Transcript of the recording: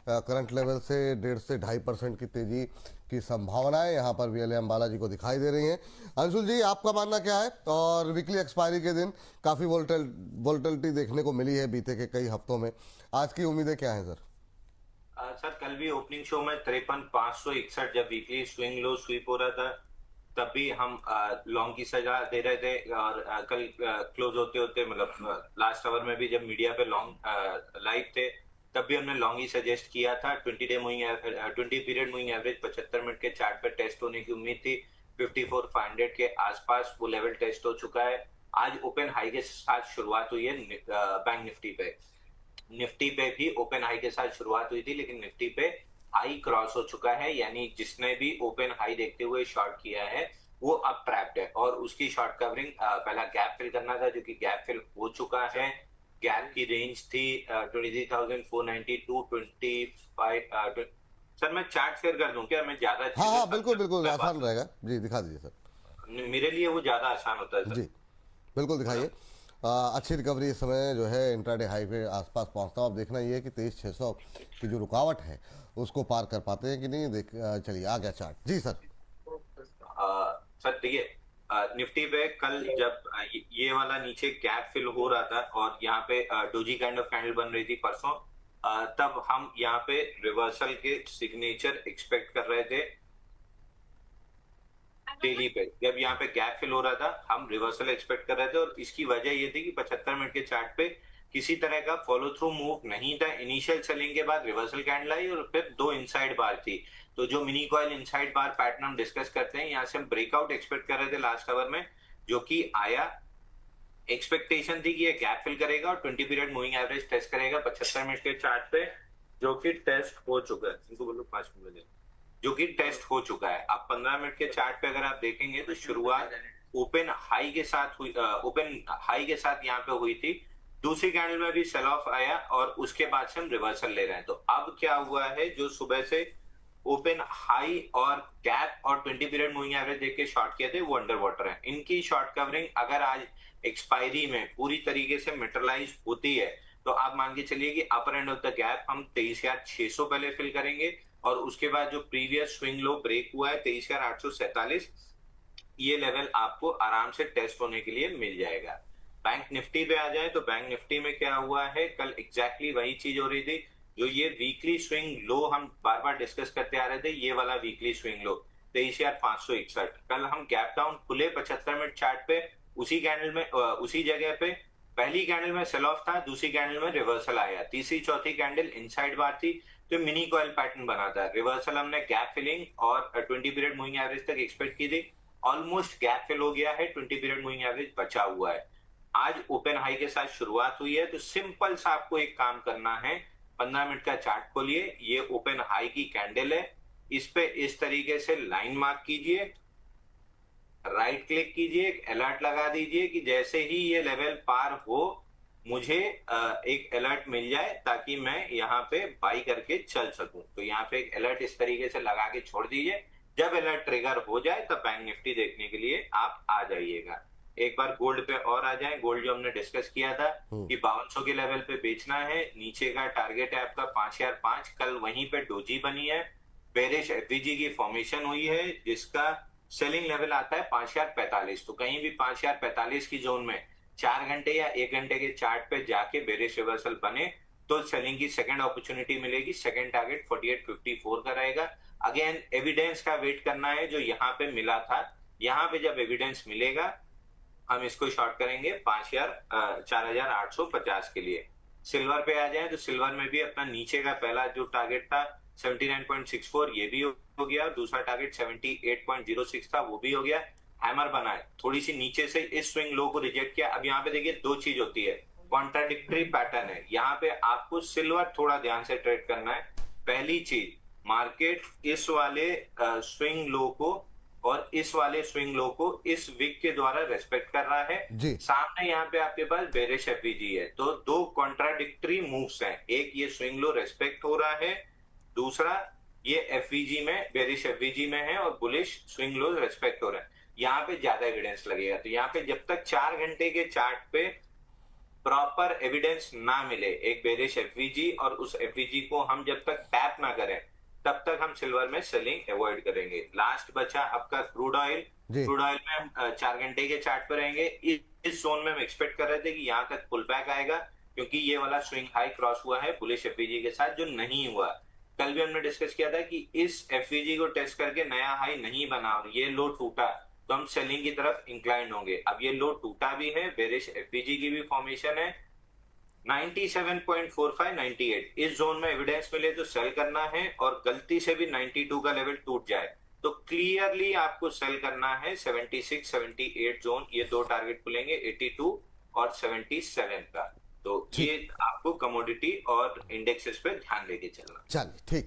Current level से 1.5 से 2.5% की तेजी की संभावनाएं यहाँ पर वीएलए अंबाला जी को दिखाई दे रही हैं। अंशुल जी, आपका मानना क्या है? और वीकली एक्सपायरी के दिन काफ़ी वोल्टिलिटी देखने को मिली है बीते के कई हफ्तों में। आज की उम्मीदें क्या हैं सर? सर कल भी ओपनिंग शो में 53,561 जब वीकली स्विंग लो स्वीप हो रहा था, तब भी हम लॉन्ग की सजा दे रहे थे। और कल क्लोज होते होते मतलब लास्ट आवर में भी जब मीडिया पे लॉन्ग लाइव थे, तब भी हमने लॉन्ग ही सजेस्ट किया था। 20 पीरियड मूविंग एवरेज 75 मिनट के चार्ट पे टेस्ट होने की उम्मीद थी। 54,500 के आसपास वो लेवल टेस्ट हो चुका है। आज ओपन हाई के साथ शुरुआत हुई है बैंक निफ्टी पे। निफ्टी पे भी ओपन हाई के साथ शुरुआत हुई थी, लेकिन निफ्टी पे हाई क्रॉस हो चुका है। यानी जिसने भी ओपन हाई देखते हुए शॉर्ट किया है वो अब ट्रैप्ड है, और उसकी शॉर्ट कवरिंग पहला गैप फिल करना था, जो कि गैप फिल हो चुका है। गैप की रेंज थी 23,490 टू 25। सर मैं चार्ट शेयर कर दूं क्या? मैं ज्यादा अच्छे हाँ से हाँ, बिल्कुल बिल्कुल, मैं बात आसान रहेगा जी, दिखा दीजिए सर। मेरे लिए वो ज्यादा आसान होता है जी, सर। बिल्कुल है ना? दिखाइए। अच्छी रिकवरी इस समय जो है इंट्राडे हाई के आसपास पहुंचता हूँ। अब देखना ये है कि 23,600 की जो रुकावट है उसको पार कर पाते हैं कि नहीं। देख चलिए आ गया चार्ट जी सर। सर देखिए, निफ्टी पे कल जब ये वाला नीचे गैप फिल हो रहा था और यहाँ पे डोजी काइंड ऑफ कैंडल बन रही थी परसों, तब हम यहाँ पे रिवर्सल के सिग्नेचर एक्सपेक्ट कर रहे थे। डेली पे जब यहाँ पे गैप फिल हो रहा था, हम रिवर्सल एक्सपेक्ट कर रहे थे, और इसकी वजह ये थी कि 75 मिनट के चार्ट पे किसी तरह का फॉलो थ्रू मूव नहीं था। इनिशियल सेलिंग के बाद रिवर्सल कैंडल आई और फिर दो इनसाइड बार थी। तो जो मिनी कॉइल इनसाइड बार पैटर्न हम डिस्कस करते हैं, यहाँ से हम ब्रेकआउट एक्सपेक्ट कर रहे थे लास्ट आवर में, जो कि आया। एक्सपेक्टेशन थी कि ये गैप फिल करेगा और 20 पीरियड मूविंग एवरेज टेस्ट करेगा 75 मिनट के चार्ट पे, जो कि टेस्ट हो चुका है। इनको बोलो 5 मिनट, जो कि टेस्ट हो चुका है। अब 15 मिनट के चार्ट पे अगर आप देखेंगे तो शुरुआत ओपन हाई के साथ हुई, ओपन हाई के साथ यहाँ पे हुई थी। दूसरी कैंडल में भी सेल ऑफ आया और उसके बाद से हम रिवर्सल ले रहे हैं। तो अब क्या हुआ है, जो सुबह से ओपन हाई और गैप और 20 पीरियड मूविंग एवरेज देख के शॉर्ट किए थे, वो अंडर वाटर है। इनकी शॉर्ट कवरिंग अगर आज एक्सपायरी में पूरी तरीके से मेटरलाइज होती है, तो आप मान के चलिए कि अपर एंड ऑफ द गैप हम 23,600 पहले फिल करेंगे, और उसके बाद जो प्रीवियस स्विंग लो ब्रेक हुआ है 23,847, ये लेवल आपको आराम से टेस्ट होने के लिए मिल जाएगा। बैंक निफ्टी पे आ जाए तो बैंक निफ्टी में क्या हुआ है, कल एग्जैक्टली वही चीज हो रही थी। जो ये वीकली स्विंग लो हम बार बार डिस्कस करते आ रहे थे, ये वाला वीकली स्विंग लो 23,561, कल हम गैप डाउन खुले 75 मिनट चार्ट पे, उसी कैंडल में उसी जगह पे पहली कैंडल में सेल ऑफ था, दूसरी कैंडल में रिवर्सल आया, तीसरी चौथी कैंडल इनसाइड बार थी। तो मिनी कॉइल पैटर्न बना था। रिवर्सल हमने गैप फिलिंग और 20 पीरियड मूविंग एवरेज तक एक्सपेक्ट की थी। ऑलमोस्ट गैप फिल हो गया है, 20 पीरियड मूविंग एवरेज बचा हुआ है। आज ओपन हाई के साथ शुरुआत हुई है, तो सिंपल सा आपको एक काम करना है। 15 मिनट का चार्ट खोलिए, ये ओपन हाई की कैंडल है, इस पे इस तरीके से लाइन मार्क कीजिए, राइट क्लिक कीजिए, एक अलर्ट लगा दीजिए कि जैसे ही ये लेवल पार हो मुझे एक अलर्ट मिल जाए, ताकि मैं यहाँ पे बाई करके चल सकूं। तो यहाँ पे एक अलर्ट इस तरीके से लगा के छोड़ दीजिए। जब अलर्ट ट्रिगर हो जाए तब बैंक निफ्टी देखने के लिए आप आ जाइएगा। एक बार गोल्ड पे और आ जाए। गोल्ड जो हमने डिस्कस किया था कि 5200 के लेवल पे बेचना है, नीचे का टारगेट है आपका 5,005। कल वहीं पे डोजी बनी है, बेरिश एफवीजी की फॉर्मेशन हुई है, जिसका सेलिंग लेवल आता है 5,045। तो कहीं भी 5,045 की जोन में 4 घंटे या 1 घंटे के चार्ट पे जाके बेरिश रिवर्सल बने तो सेलिंग की सेकंड अपॉर्चुनिटी मिलेगी। सेकंड टारगेट 4854 का रहेगा। अगेन एविडेंस का वेट करना है, जो यहाँ पे मिला था। यहाँ पे जब एविडेंस मिलेगा हम इसको शॉर्ट करेंगे 4,850 के लिए। सिल्वर पे आ जाए तो सिल्वर में भी अपना नीचे का पहला जो टारगेट था 79.64, ये भी हो गया। दूसरा टारगेट 78.06 था, वो भी हो गया। हैमर बनाए, थोड़ी सी नीचे से इस स्विंग लो को रिजेक्ट किया। अब यहाँ पे देखिए दो चीज होती है, कॉन्ट्राडिक्टरी पैटर्न है। यहाँ पे आपको सिल्वर थोड़ा ध्यान से ट्रेड करना है। पहली चीज, मार्केट इस वाले स्विंग लो को और इस वाले स्विंग लो को इस विक के द्वारा रेस्पेक्ट कर रहा है। जी, सामने यहाँ पे आपके पास बेरिश एफवीजी है, तो दो कॉन्ट्राडिक्टरी मूव्स हैं। एक ये स्विंग लो रेस्पेक्ट हो रहा है, दूसरा ये एफवीजी में, बेरिश एफवीजी में है, और बुलिश स्विंग लो रेस्पेक्ट हो रहा है। यहाँ पे ज्यादा एविडेंस लगेगा। तो यहाँ पे जब तक 4 घंटे के चार्ट पे प्रॉपर एविडेंस ना मिले एक बेरिश एफवीजी, और उस एफवीजी को हम जब तक टैप ना करें तब तक हम सिल्वर में सेलिंग अवॉइड करेंगे। लास्ट बचा आपका क्रूड ऑयल। जी। क्रूड ऑयल में हम 4 घंटे के चार्ट पर रहेंगे। इस जोन में हम एक्सपेक्ट कर रहे थे कि यहाँ तक पुल बैक आएगा, क्योंकि ये वाला स्विंग हाई क्रॉस हुआ है बुलिश एफवीजी के साथ, जो नहीं हुआ। कल भी हमने डिस्कस किया था कि इस एफवीजी को टेस्ट करके नया हाई नहीं बना और ये लो टूटा तो हम सेलिंग की तरफ इंक्लाइंड होंगे। अब ये लो टूटा भी है, बेरिश एफवीजी की भी फॉर्मेशन है। 97.45 98 इस जोन में एविडेंस मिले तो सेल करना है, और गलती से भी 92 का लेवल टूट जाए तो क्लियरली आपको सेल करना है 76 78 जोन। ये दो टारगेट खुलेंगे 82 और 77 का। तो ये आपको कमोडिटी और इंडेक्सेस पे ध्यान लेके चलना। चलिए ठीक।